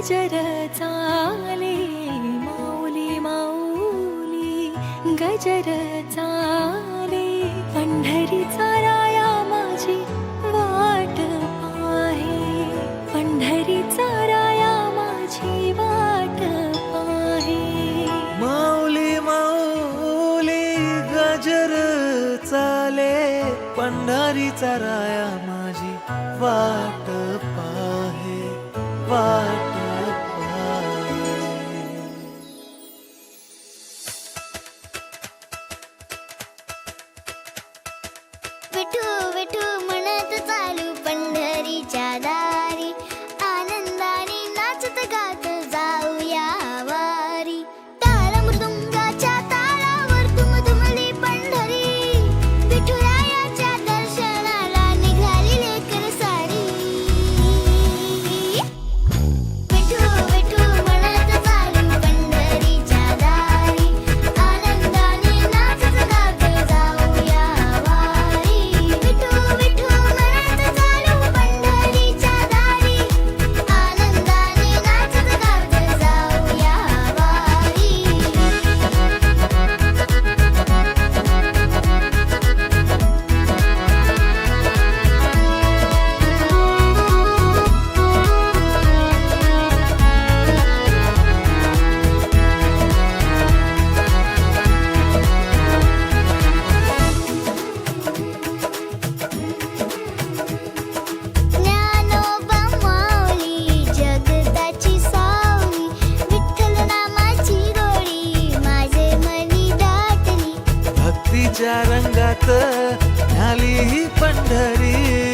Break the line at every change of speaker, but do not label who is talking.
गजर चाले माऊली माऊली गजर चाले पंढरीचा राया माझी वाट पाहे पंढरीचा राया माझी वाट पाहे
माऊली माऊली गजर चाले पंढरीचा राया माझी वाट पाहे वाट पाहे
विठू विठू म्हणत चालू पंढरीच्या दारी आनंदाने नाचत गात जाऊया वारी ताल मृदुंगाच्या तालावर दुमदुमली पंढरी विठुरायाच्या दर्शनाला निघाली लेकर सारी विठू विठू म्हणत चालू पंढरीच्या दारी आनंदाने नाचत गात जाऊया वारी विठू विठू म्हणत चालू पंढरीच्या दारी आनंदाने नाचत गात जाऊया वारी ज्ञानोबा माऊली जगताची सावली विठ्ठल नामाची गोडी माझे मनी दाटली
भक्तीच्या रंगात झाली ही पंढरी